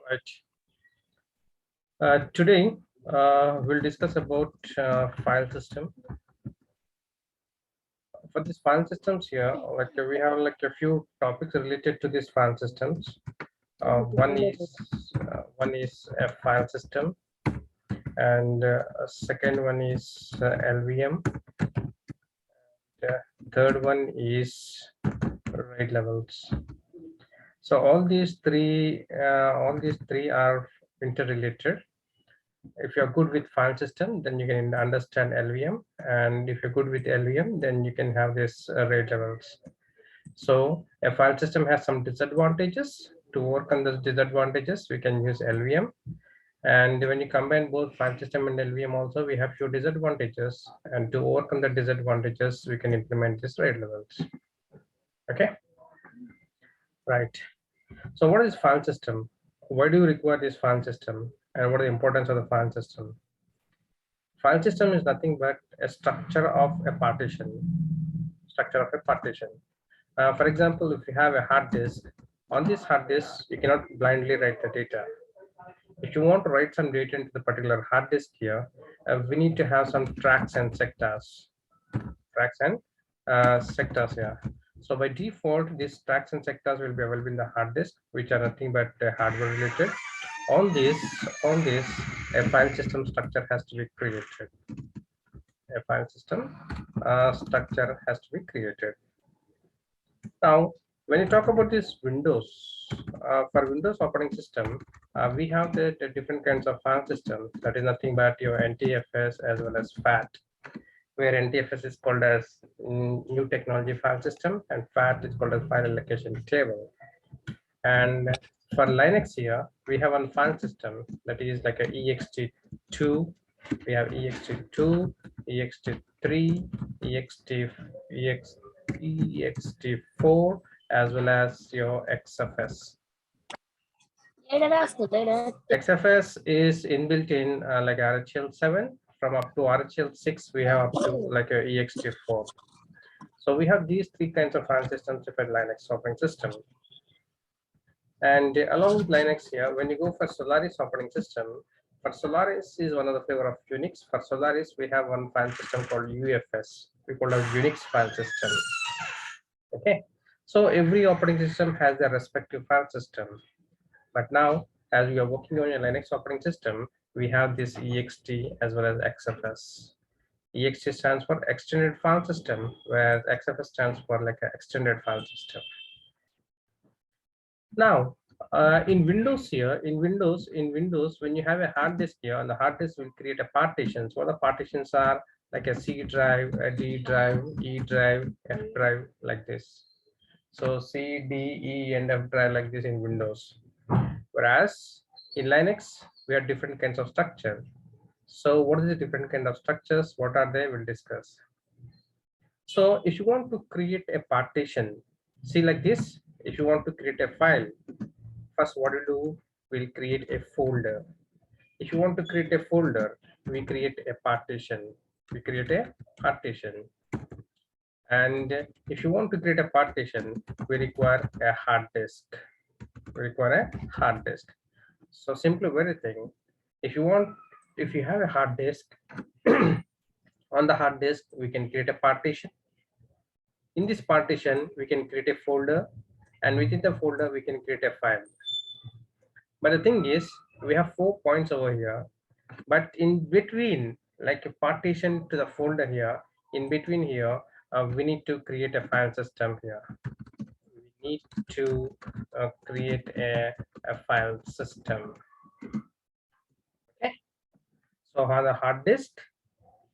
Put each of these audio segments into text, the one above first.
Right. Today we'll discuss about file system. For these file systems here, we have a few topics related to these file systems. One is a file system, and second one is LVM. The third one is RAID levels. So all these three are interrelated. If you're good with file system, then you can understand LVM, and if you're good with LVM, then you can have this RAID levels. So a file system has some disadvantages. To overcome those disadvantages, we can use LVM. And when you combine both file system and LVM also, we have few disadvantages. And to overcome the disadvantages, we can implement this RAID levels. Okay. Right. So what is file system? Why do you require this file system? And what is the importance of the file system? File system is nothing but a structure of a partition. For example, if you have a hard disk, on this hard disk, you cannot blindly write the data. If you want to write some data into the particular hard disk here, we need to have some tracks and sectors. Here. So by default, these tracks and sectors will be available in the hard disk, which are nothing but hardware related. On this, a file system structure has to be created. A file system structure has to be created. Now, when you talk about this Windows, for Windows operating system, we have the different kinds of file systems. That is nothing but your NTFS as well as FAT, where NTFS is called as new technology file system, and FAT is called as file allocation table. And for Linux here, we have one file system that is like a ext2. We have ext2, ext3, ext4, as well as your XFS. XFS is inbuilt in like RHEL 7. From up to RHEL 6, we have up to like a ext4. So we have these three kinds of file systems for Linux operating system. And along with Linux here, when you go for Solaris operating system, for Solaris is one of the flavor of Unix. For Solaris, we have one file system called UFS. We call it Unix file system. Okay, so every operating system has their respective file system. But now, as we are working on a Linux operating system, we have this ext as well as XFS. ext stands for extended file system, whereas XFS stands for like an extended file system. Now, in Windows here, in Windows, when you have a hard disk here, on the hard disk will create a partitions. What the partitions are like a C drive, a D drive, E drive, F drive, like this. So C, D, E, and F drive like this in Windows. Whereas in Linux, we have different kinds of structure. So what is the different kind of structures? What are they? We'll discuss. So if you want to create a partition, see like this. If you want to create a file, first what we do, we'll create a folder. If you want to create a folder, we create a partition. And if you want to create a partition, we require a hard disk. So simply very thing. If you have a hard disk, on the hard disk, we can create a partition. In this partition, we can create a folder, and within the folder, we can create a file. But the thing is, we have 4 points over here, but in between, like a partition to the folder here, in between here, we need to create a file system here. We need to create a file system. Okay. So on the hard disk,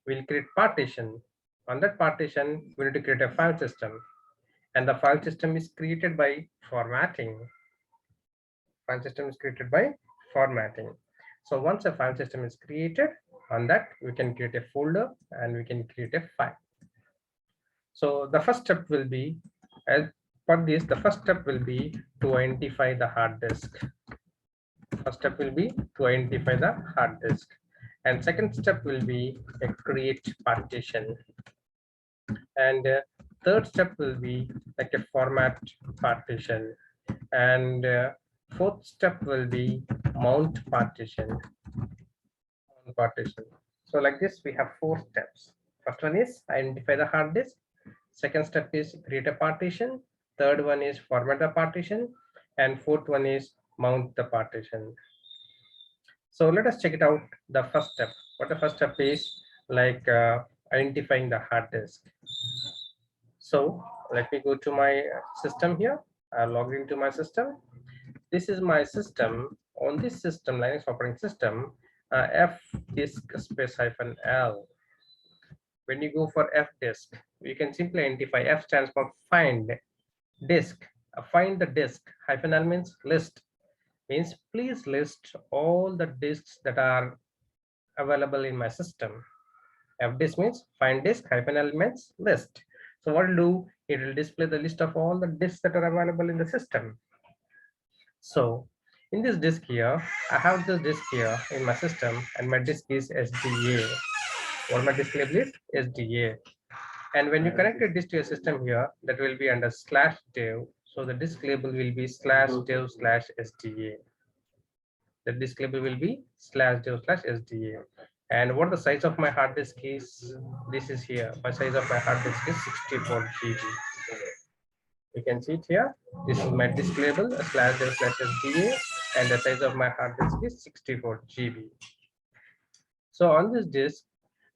we'll create partition. On that partition, we need to create a file system. And the file system is created by formatting. So once a file system is created, on that we can create a folder and we can create a file. So the first step will be, to identify the hard disk. And second step will be a create partition. And third step will be like a format partition. And Fourth step will be mount partition. So like this, we have 4 steps. First one is identify the hard disk. Second step is create a partition. Third one is format the partition. And fourth one is mount the partition. So let us check it out. The first step. What the first step is, like identifying the hard disk. So let me go to my system here. I log into my system. This is my system. On this system, Linux operating system, F disk space -L. When you go for F disk, you can simply identify. F stands for find disk. Find the disk. -L means list. Means please list all the disks that are available in my system. F disk means find disk. -L means list. So what it will do? It will display the list of all the disks that are available in the system. So in this disk here, I have this disk here in my system, and my disk is SDA. What my disk label is SDA. And when you connect a disk to your system here, that will be under /dev. So the disk label will be /dev/SDA. The disk label will be /dev/SDA. And what the size of my hard disk is, this is here. My size of my hard disk is 64 GB. You can see it here. This is my disk label /dev/SDA, and the size of my hard disk is 64 GB. So on this disk,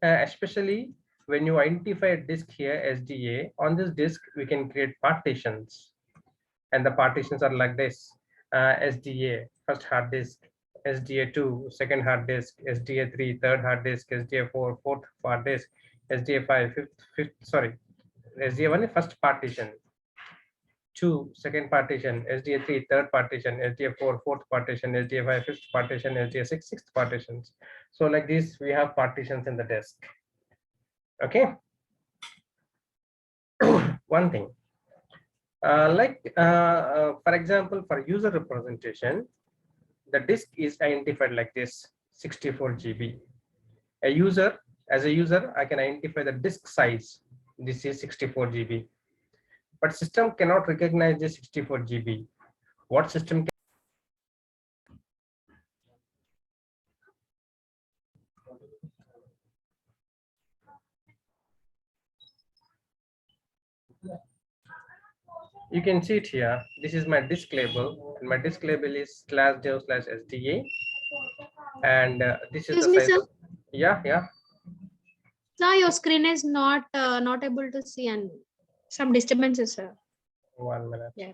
especially when you identify a disk here SDA, on this disk we can create partitions, and the partitions are like this: SDA first hard disk, SDA2 second hard disk, SDA3 third hard disk, SDA4 fourth hard disk, SDA5 SDA1 is first partition, 2 second partition, SDA3 third partition, SDA4 fourth partition, SDA5 fifth partition, SDA6 sixth partitions. So like this, we have partitions in the disk. Okay. One thing, for example, for user representation, the disk is identified like this: 64 GB. As a user, I can identify the disk size. This is 64 GB. But system cannot recognize this 64 GB. What system can? You can see it here. This is my disk label, and my disk label is /dev/SDA. And this is Excuse the me, size sir. of, yeah. Sir, your screen is not able to see, and some disturbances, sir. 1 minute. Yeah.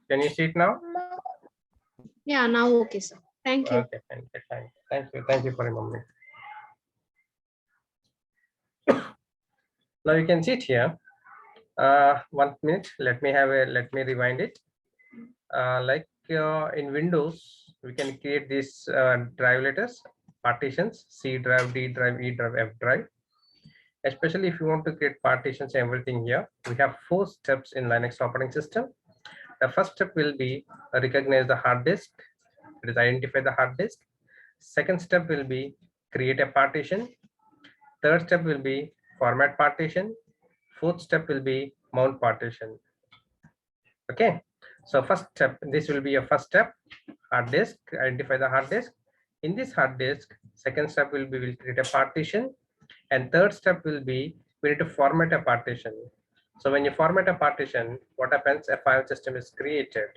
Can you see it now? Yeah, now okay, sir. Thank you. Okay, thank you for remembering. Now you can see it here. 1 minute. Let me rewind it. In Windows, we can create these drive letters, partitions: C drive, D drive, E drive, F drive. Especially if you want to create partitions and everything here, we have 4 steps in Linux operating system. The first step will be recognize the hard disk. It is identify the hard disk. Second step will be create a partition. Third step will be format partition. Fourth step will be mount partition. Okay, so first step, this will be a first step: hard disk. Identify the hard disk. In this hard disk, second step will be we'll create a partition, and third step will be we need to format a partition. So when you format a partition, what happens? A file system is created,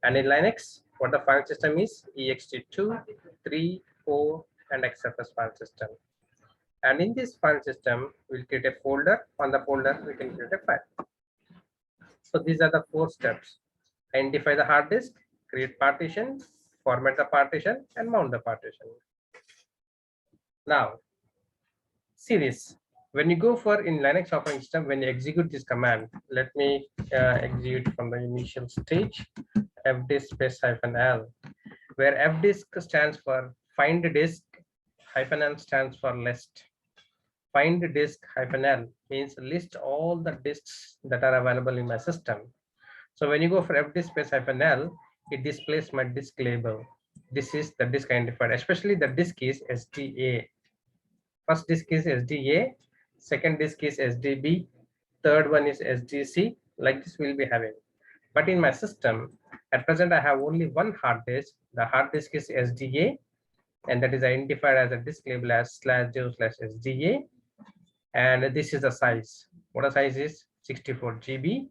and in Linux, what the file system is: ext2, 3, 4, and XFS file system. And in this file system, we'll create a folder. On the folder, we can create a file. So these are the 4 steps: identify the hard disk, create partition, format the partition, and mount the partition. Now, see this. When you go for in Linux operating system, when you execute this command, let me execute from the initial stage: fdisk space -L, where fdisk stands for find disk, -L stands for list. Find disk -L means list all the disks that are available in my system. So when you go for fdisk space -L, it displays my disk label. This is the disk identified, especially the disk is SDA. First disk is SDA, second disk is SDB, third one is SDC, like this we'll be having. But in my system, at present, I have only one hard disk. The hard disk is SDA, and that is identified as a disk label as /0/SDA. And this is the size. What the size is? 64 GB.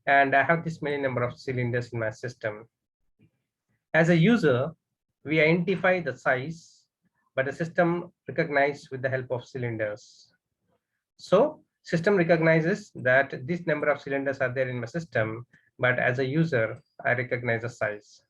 And I have this many number of cylinders in my system. As a user, we identify the size, but the system recognizes with the help of cylinders. So system recognizes that this number of cylinders are there in my system, but as a user, I recognize the size.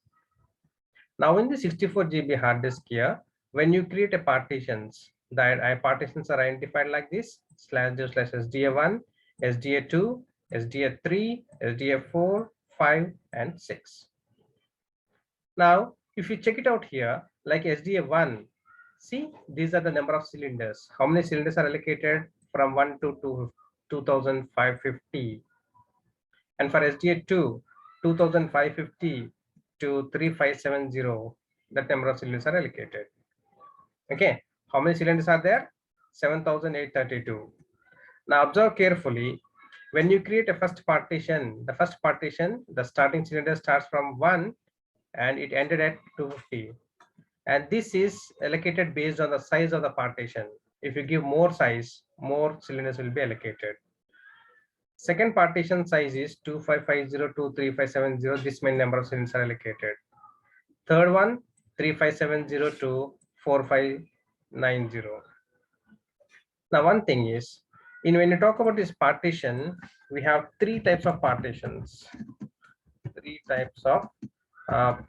Now in the 64 GB hard disk here, when you create a partitions, the partitions are identified like this: /0/SDA1, SDA2, SDA3, SDA4, 5, and 6. Now, if you check it out here, like SDA1, see, these are the number of cylinders. How many cylinders are allocated? From 1 to 2550. And for SDA2, 2550 to 3570, that number of cylinders are allocated. Okay, how many cylinders are there? 7832. Now observe carefully. When you create a first partition, the starting cylinder starts from 1 and it ended at 250. And this is allocated based on the size of the partition. If you give more size, more cylinders will be allocated. Second partition size is 2550 to 3570. This many number of cylinders are allocated. Third one, 3570 to 4590. Now one thing is, when you talk about this partition, we have three types of partitions.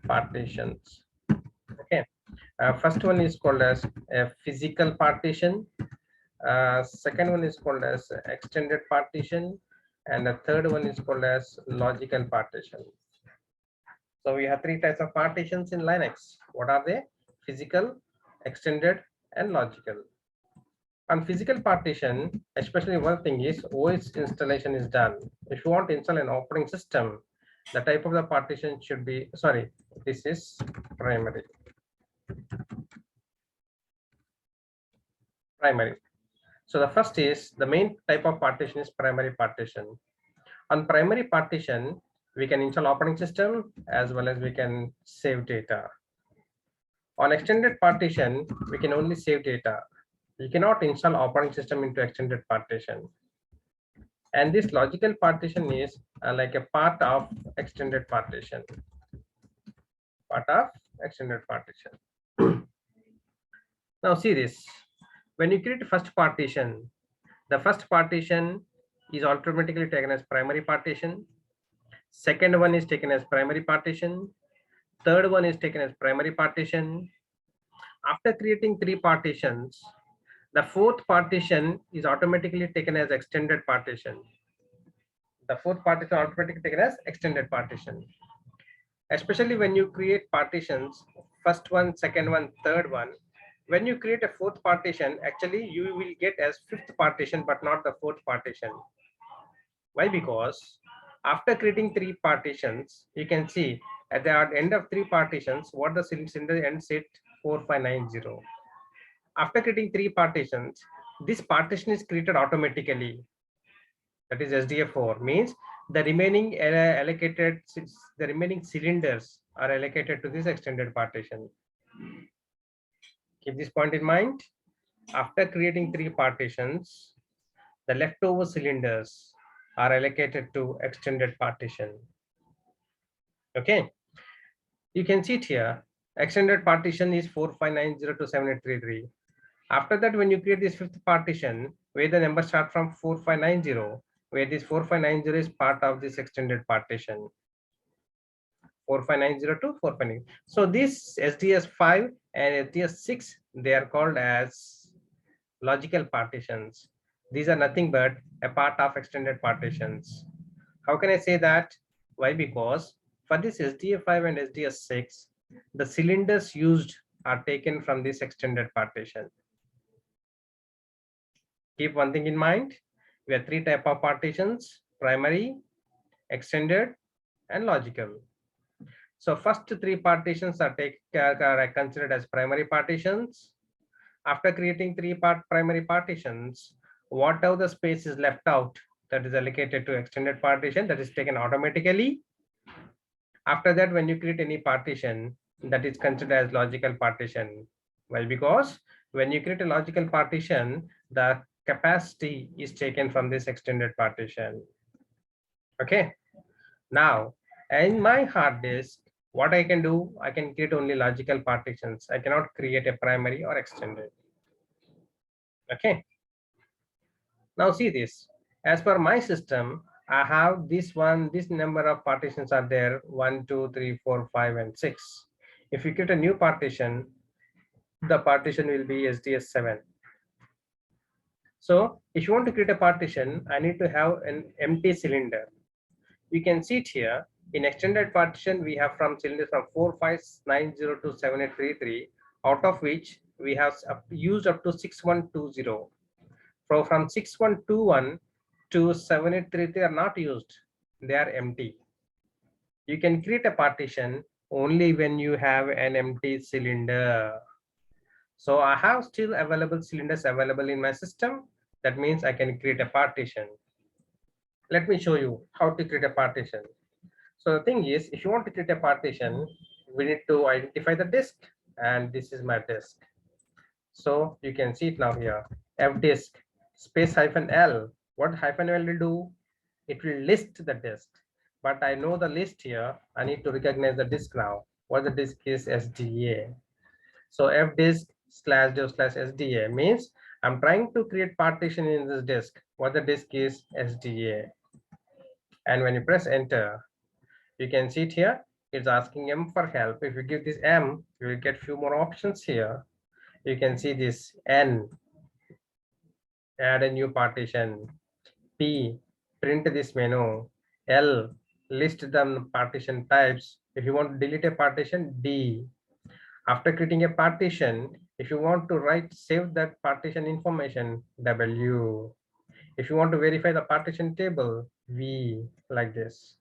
Partitions. Okay. First one is called as a physical partition. Second one is called as extended partition, and the third one is called as logical partition. So we have three types of partitions in Linux. What are they? Physical, extended, and logical. On physical partition, especially one thing is OS installation is done. If you want to install an operating system, the type of the partition should be, sorry, this is primary. So the first is, the main type of partition is primary partition. On primary partition, we can install operating system as well as we can save data. On extended partition, we can only save data. You cannot install operating system into extended partition. And this logical partition is like a part of extended partition. Now see this. When you create first partition, the first partition is automatically taken as primary partition. Second one is taken as primary partition. Third one is taken as primary partition. After creating three partitions, the fourth partition is automatically taken as extended partition. The fourth partition is automatically taken as extended partition. Especially when you create partitions, first one, second one, third one, when you create a fourth partition, actually you will get as fifth partition, but not the fourth partition. Why? Because after creating three partitions, you can see at the end of three partitions, what the cylinder ends at 4590. After creating three partitions, this partition is created automatically. That is SDA4, means the remaining the remaining cylinders are allocated to this extended partition. Keep this point in mind. After creating three partitions, the leftover cylinders are allocated to extended partition. Okay, you can see it here. Extended partition is 4590 to 7833. After that, when you create this fifth partition, where the numbers start from 4590, where this 4590 is part of this extended partition. 4590 to 450. So this SDS5 and SDS6, they are called as logical partitions. These are nothing but a part of extended partitions. How can I say that? Why? Because for this SDA5 and SDS6, the cylinders used are taken from this extended partition. Keep one thing in mind. We have three types of partitions: primary, extended, and logical. So first three partitions are considered as primary partitions. After creating three primary partitions, whatever the space is left out, that is allocated to extended partition, that is taken automatically. After that, when you create any partition, that is considered as logical partition. Why? Because when you create a logical partition, the capacity is taken from this extended partition. Okay. Now, in my hard disk, what I can do, I can create only logical partitions. I cannot create a primary or extended. Okay. Now see this. As per my system, I have this number of partitions are there, 1, 2, 3, 4, 5, and 6. If you create a new partition, the partition will be SDS 7. So if you want to create a partition, I need to have an empty cylinder. You can see it here. In extended partition, we have from cylinders from 4590 to 7833, out of which we have used up to 6120. From 6121 to 7833 are not used, they are empty. You can create a partition only when you have an empty cylinder. So I have still available cylinders available in my system. That means I can create a partition. Let me show you how to create a partition. So the thing is, if you want to create a partition, we need to identify the disk, and this is my disk. So you can see it now here, fdisk space -L. What -L will do? It will list the disk, but I know the list here. I need to recognize the disk now. What the disk is? SDA. So fdisk/dev/SDA means I'm trying to create partition in this disk. What the disk is? SDA. And when you press enter, you can see it here. It's asking M for help. If you give this M, you will get few more options here. You can see this N, add a new partition. P, print this menu. L, list the partition types. If you want to delete a partition, D. After creating a partition, if you want to save that partition information, W. If you want to verify the partition table, V, like this.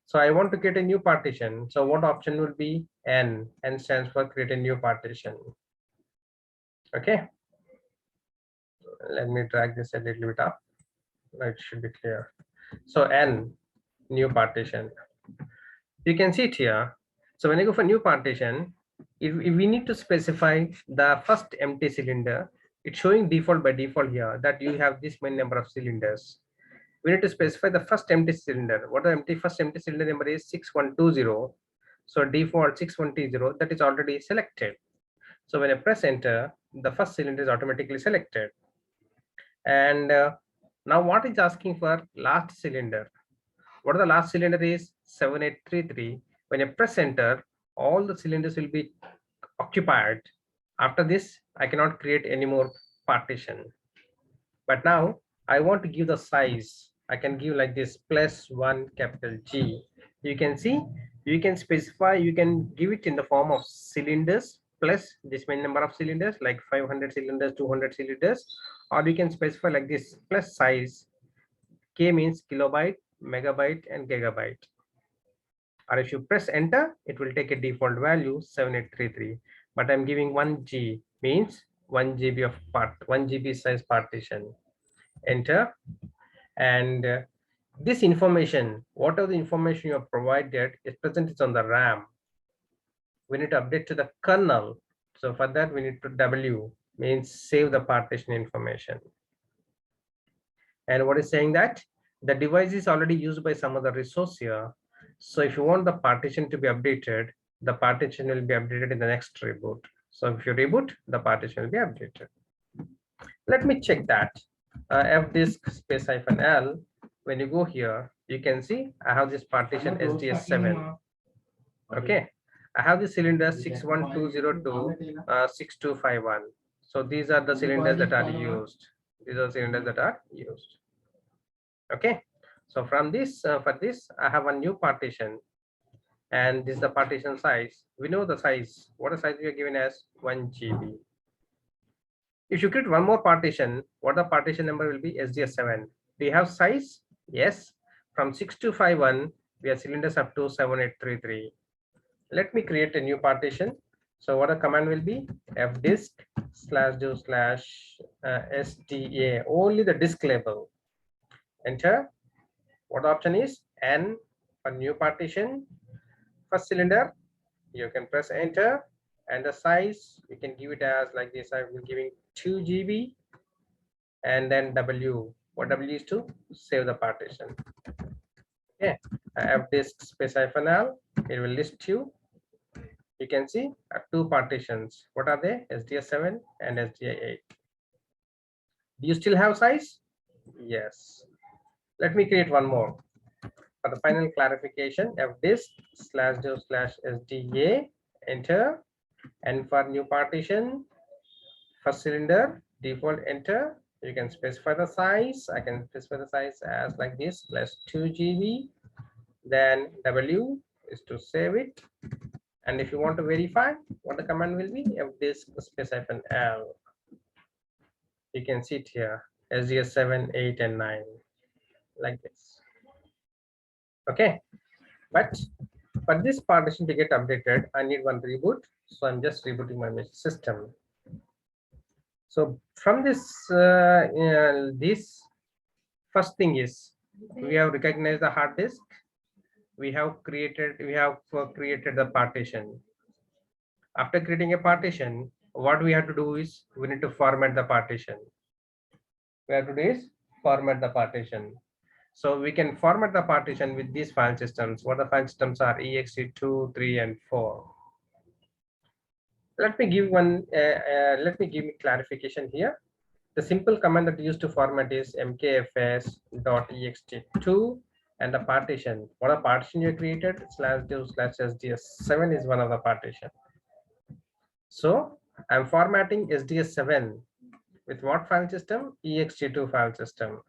So I want to create a new partition. So what option would be? N. N stands for create a new partition. Okay. Let me drag this a little bit up. It should be clear. So N, new partition. You can see it here. So when I go for new partition, if we need to specify the first empty cylinder, it's showing default by default here that you have this many number of cylinders. We need to specify the first empty cylinder. What the first empty cylinder number is? 6120. So default 6120, that is already selected. So when I press enter, the first cylinder is automatically selected. And now what is asking for? Last cylinder. What the last cylinder is? 7833. When I press enter, all the cylinders will be occupied. After this, I cannot create any more partition. But now I want to give the size. I can give like this, +1 capital G. You can see, you can specify, you can give it in the form of cylinders plus this many number of cylinders, like 500 cylinders, 200 cylinders, or you can specify like this, plus size. K means kilobyte, megabyte, and gigabyte. Or if you press enter, it will take a default value 7833. But I'm giving 1 G, means 1 GB of 1 GB size partition. Enter. And this information, whatever the information you have provided, is present on the RAM. We need to update to the kernel. So for that, we need to W, means save the partition information. And what is saying that the device is already used by some other resource here. So if you want the partition to be updated, the partition will be updated in the next reboot. So if you reboot, the partition will be updated. Let me check that. Fdisk space -L. When you go here, you can see I have this partition SDS 7. Okay, I have the cylinders 61202 6251. So these are the cylinders that are used. These are cylinders that are used. Okay, so from this for this I have a new partition, and this is the partition size. We know the size. What the size we are given as? 1 GB. If you create one more partition, what the partition number will be? SDS 7. Do you have size? Yes. From 6251, we have cylinders up to 7833. Let me create a new partition. So what the command will be? Fdisk/do/SDA. Only the disk label. enter. What option is N for new partition? First cylinder, you can press enter, and the size you can give it as like this. I will giving 2 GB, and then W. What W is to save the partition. Okay, I have disk space -L. It will list you. You can see two partitions. What are they? SDA7 and SDA8. Do you still have size? Yes. Let me create one more. For the final clarification, fdisk/do/sda, enter. And for new partition, first cylinder, default, enter. You can specify the size. I can specify the size as like this, plus 2 GB. Then W is to save it. And if you want to verify, what the command will be, fdisk space-L. You can see it here, SDA7, 8, and 9, like this. Okay, but for this partition to get updated, I need one reboot. So I'm just rebooting my system. So from this, this first thing is we have recognized the hard disk. We have created the partition. After creating a partition, what we have to do is we need to format the partition. We have to do is format the partition. So we can format the partition with these file systems. What the file systems are: ext2, 3, and 4. Let me give one. Let me give me clarification here. The simple command that used to format is mkfs.ext2, and the partition. What a partition you created /do/sds7 is one of the partition. So I'm formatting SDS7 with what file system? ext2 file system.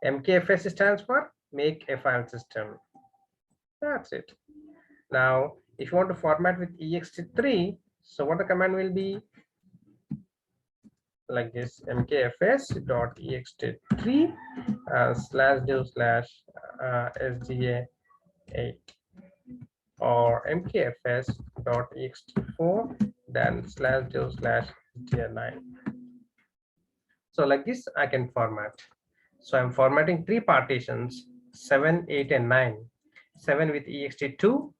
MKFS stands for make a file system. That's it. Now, if you want to format with ext3, so what the command will be? Like this, mkfs.ext3 /do/sda8, or mkfs.ext4 then /do/sda9. So like this I can format. So I'm formatting three partitions, 7, 8, and 9. 7 with ext2,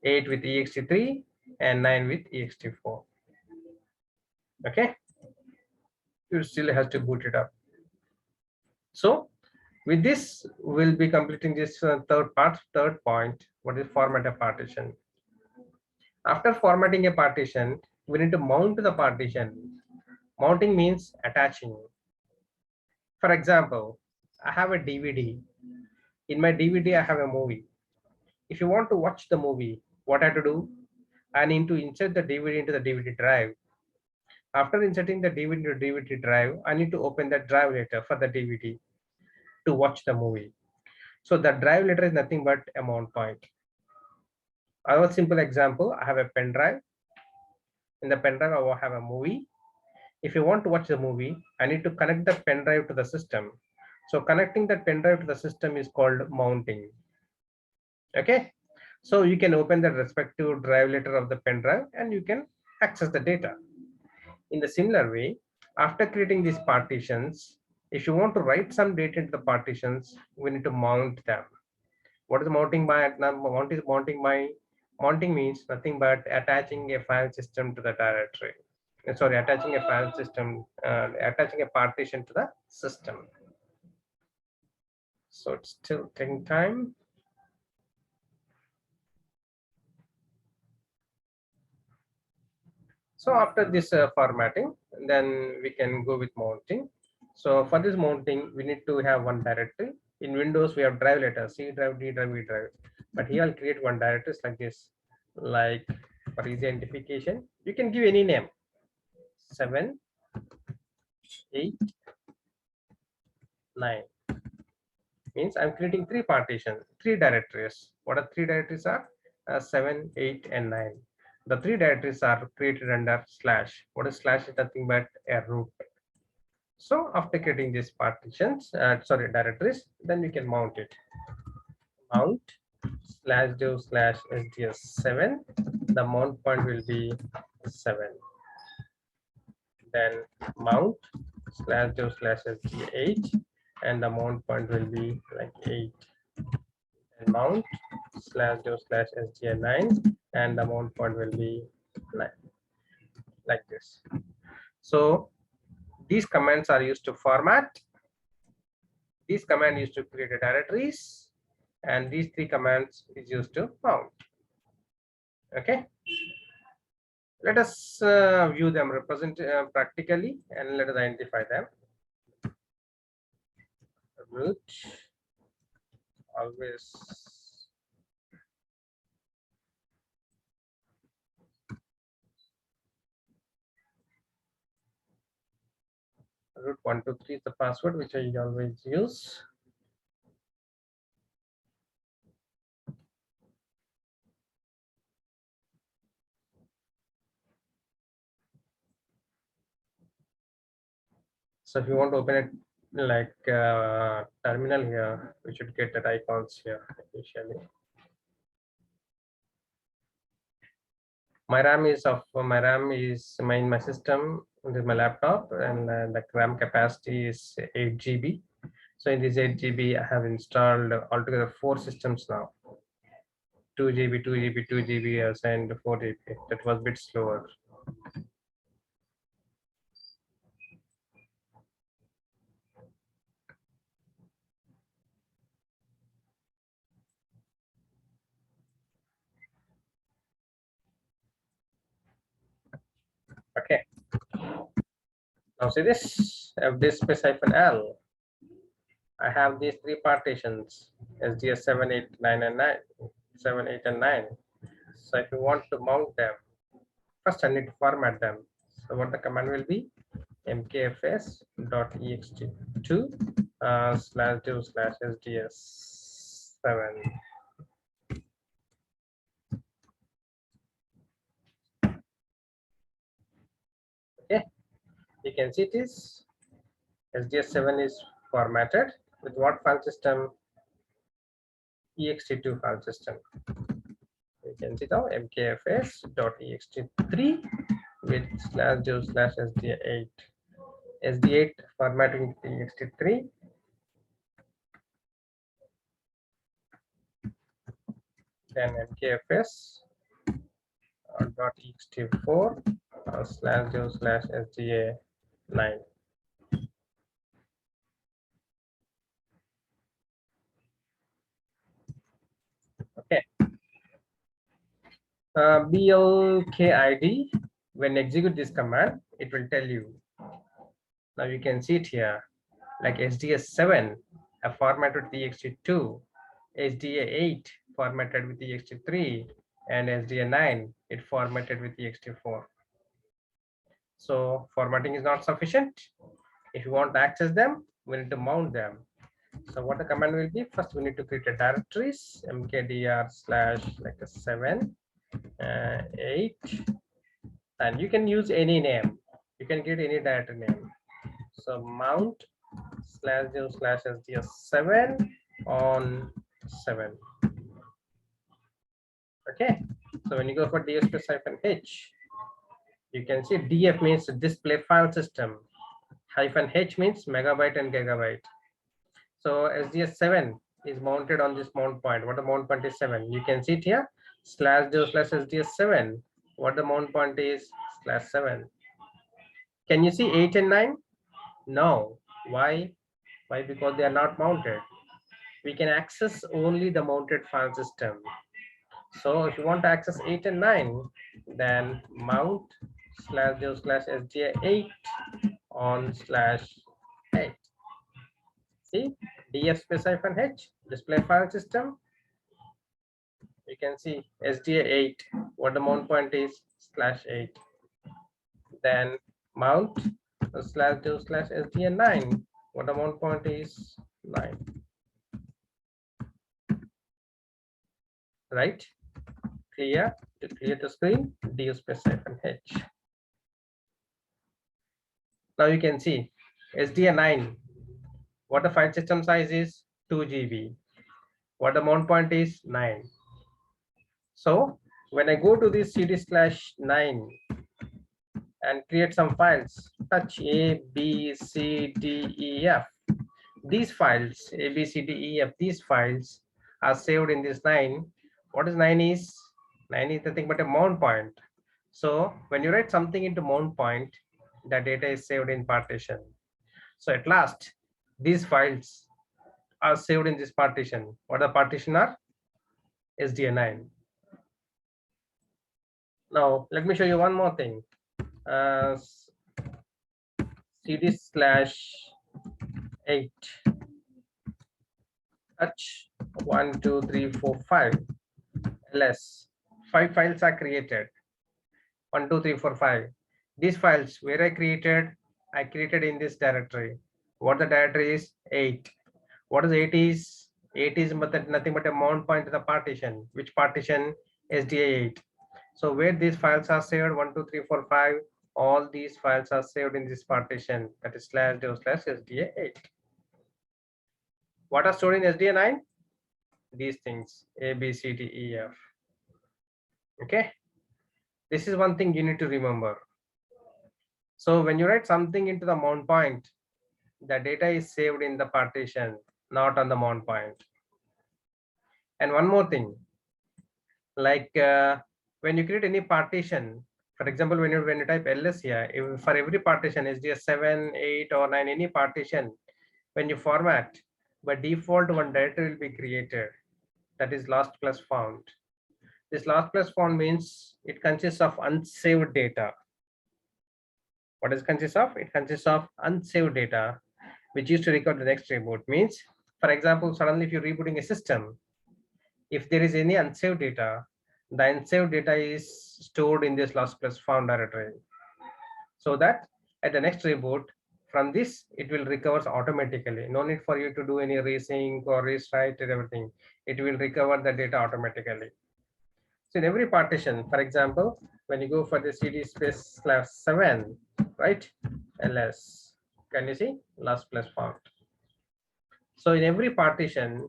8 with ext3, and 9 with ext4. Okay, you still has to boot it up. So with this, we'll be completing this third point. What is format a partition? After formatting a partition, we need to mount the partition. Mounting means attaching. For example, I have a DVD. In my DVD, I have a movie. If you want to watch the movie, what I have to do? I need to insert the DVD into the DVD drive. After inserting the DVD into the DVD drive, I need to open the drive letter for the DVD to watch the movie. So the drive letter is nothing but a mount point. Another simple example, I have a pen drive. In the pen drive, I will have a movie. If you want to watch the movie, I need to connect the pen drive to the system. So connecting the pen drive to the system is called mounting. Okay, so you can open the respective drive letter of the pen drive and you can access the data. In the similar way, after creating these partitions, if you want to write some data into the partitions, we need to mount them. What is mounting by? Mounting means nothing but attaching a file system to the directory. Sorry, attaching a file system, attaching a partition to the system. So it's still taking time. So after this formatting, then we can go with mounting. So for this mounting, we need to have one directory. In Windows, we have drive letters, C drive, D drive, E drive. But here I'll create one directory like this, like for easy identification. You can give any name, 7, 8, 9. Means I'm creating three partitions, three directories. What are three directories are? 7, 8, and 9. The three directories are created under slash. What is slash? Is nothing but a root. So after creating these partitions, directories, then we can mount it. Mount /do/sds7. The mount point will be 7. Then mount /do/sda8. and the mount point will be like 8. And mount //sdi9, and the mount point will be like this. So these commands are used to format. These commands used to create a directories, and these three commands is used to mount. Okay. Let us view them represent practically, and let us identify them. Root always root 123 is the password which I always use. So if you want to open it like terminal here, we should get that icons here initially. My RAM is in my system. This is my laptop, and the RAM capacity is 8 GB. So in this 8 GB, I have installed altogether 4 systems now. 2 GB, 2 GB, 2 GB, and 4 GB. That was a bit slower. Okay. Now see this fdisk -L. I have these 3 partitions: SDS 7, 8, 9, and 9. 7, 8, and 9. So if you want to mount them, first I need to format them. So what the command will be? mkfs.ext2 /do/sds7. Okay, you can see this sds7 is formatted with what file system? ext2 file system. You can see now mkfs.ext3 with /do/sd8. sd8 formatting ext3. Then mkfs.ext4 /do/sda9. Okay. blkid, when execute this command, it will tell you. Now you can see it here, like sds7 have formatted with ext2, sda8 formatted with ext3, and sda9 it formatted with ext4. So formatting is not sufficient. If you want to access them, we need to mount them. So what the command will be? First, we need to create a directories mkdir/7 8, and you can use any name. You can get any directory name. So mount /do/sds7 on 7. Okay. So when you go for ds+-h, you can see df means display file system. -h means megabyte and gigabyte. So sds7 is mounted on this mount point. What the mount point is 7. You can see it here /do/sds7. What the mount point is /7. Can you see 8 and 9? No. Why? Why? Because they are not mounted. We can access only the mounted file system. So if you want to access 8 and 9, then mount /do/sda8 on /8. See, df+-h, display file system. You can see sda8, what the mount point is /8. Then mount /do/sda9, what the mount point is 9. Right? Clear? To clear the screen, /h. Now you can see sda9, what the file system size is 2 GB. What the mount point is 9. So when I go to this cd/9 and create some files, touch A, B, C, D, E, F, these files A, B, C, D, E, F, these files are saved in this 9. What is 9 is? 9 is nothing but a mount point. So when you write something into mount point, the data is saved in partition. So at last, these files are saved in this partition. What the partition are? SDA9. Now let me show you one more thing. CD/8 touch 1, 2, 3, 4, 5 ls. 5 files are created. 1, 2, 3, 4, 5. These files where I created in this directory. What the directory is? 8. What is 8 is? 8 is nothing but a mount point to the partition. Which partition? SDA8. So where these files are saved, 1, 2, 3, 4, 5, all these files are saved in this partition, that is /dev/SDA8. What are stored in SDA9? These things, A, B, C, D, E, F. Okay. This is one thing you need to remember. So when you write something into the mount point, the data is saved in the partition, not on the mount point. And one more thing, like when you create any partition, for example, when you type ls here, if for every partition SDA 7, 8, or 9, any partition, when you format, by default one directory will be created, that is lost plus found. This lost plus found means it consists of unsaved data. What does it consist of? It consists of unsaved data, which used to record the next reboot. Means, for example, suddenly if you're rebooting a system, if there is any unsaved data, the unsaved data is stored in this lost plus found directory. So that at the next reboot, from this, it will recover automatically. No need for you to do any resync or rewrite and everything. It will recover the data automatically. So in every partition, for example, when you go for the CD space /7, right? ls, can you see? Lost plus found. So in every partition,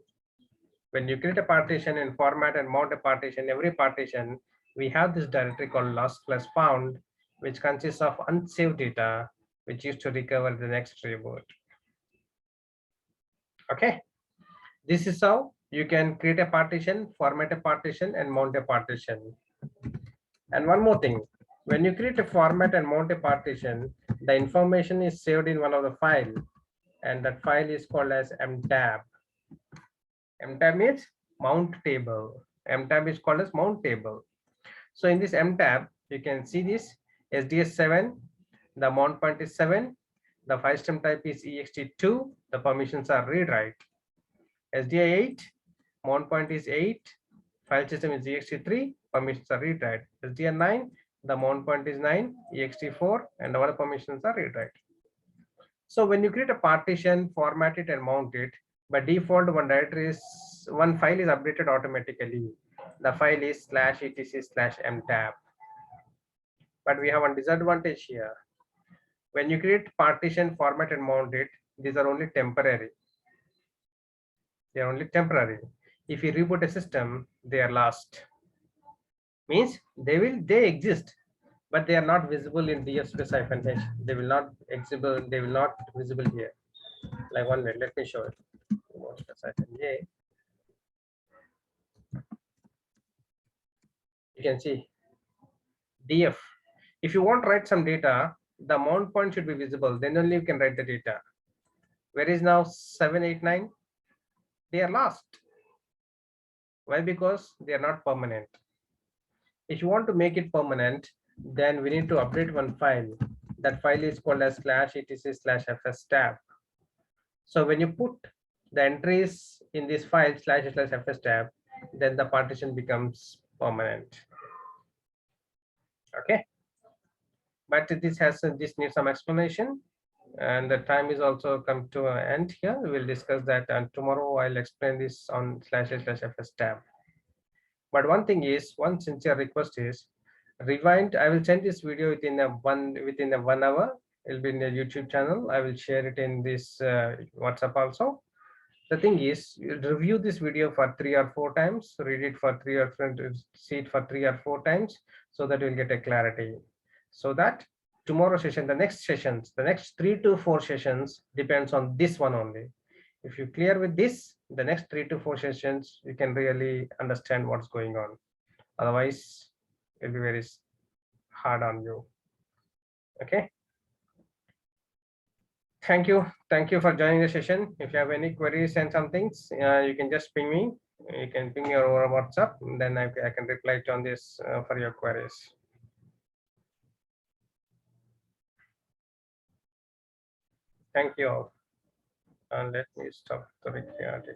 when you create a partition and format and mount a partition, every partition, we have this directory called lost plus found, which consists of unsaved data, which used to recover the next reboot. Okay, this is how you can create a partition, format a partition, and mount a partition. And one more thing, when you create a format and mount a partition, the information is saved in one of the file, and that file is called as mtab. Mtab means mount table. Mtab is called as mount table. So in this mtab, you can see this SDS7, the mount point is 7, the file system type is ext2, the permissions are read write. SDA8, mount point is 8, file system is ext3, permissions are read write. SDA9, the mount point is 9, ext4, and our permissions are read write. So when you create a partition, format it and mount it, by default one file is updated automatically. The file is /etc/mtab. But we have one disadvantage here. When you create partition, format and mount it, these are only temporary. They are only temporary. If you reboot a system, they are lost. Means they exist, but they are not visible in df space-h. They will not visible here. Like one minute, let me show it. You can see df. If you want to write some data, the mount point should be visible, then only you can write the data. Where is now 7, 8, 9? They are lost. Why? Because they are not permanent. If you want to make it permanent, then we need to update one file. That file is called as /etc/fs tab. So when you put the entries in this file /fs tab, then the partition becomes permanent. Okay, but this needs some explanation, and the time is also come to an end here. We will discuss that, and tomorrow I'll explain this on /fs tab. But one thing is, one sincere request is rewind. I will send this video within a 1 hour. It'll be in the YouTube channel. I will share it in this WhatsApp also. The thing is, review this video for 3 or 4 times, read it for 3 or 4, see it for 3 or 4 times, so that you'll get a clarity. So that tomorrow session, the next 3 to 4 sessions depends on this one only. If you clear with this, the next 3 to 4 sessions, you can really understand what's going on. Otherwise, it'll be very hard on you. Okay. Thank you. Thank you for joining the session. If you have any queries and some things, you can just ping me. You can ping me over WhatsApp, and then I can reply on this for your queries. Thank you all. And let me stop the recording.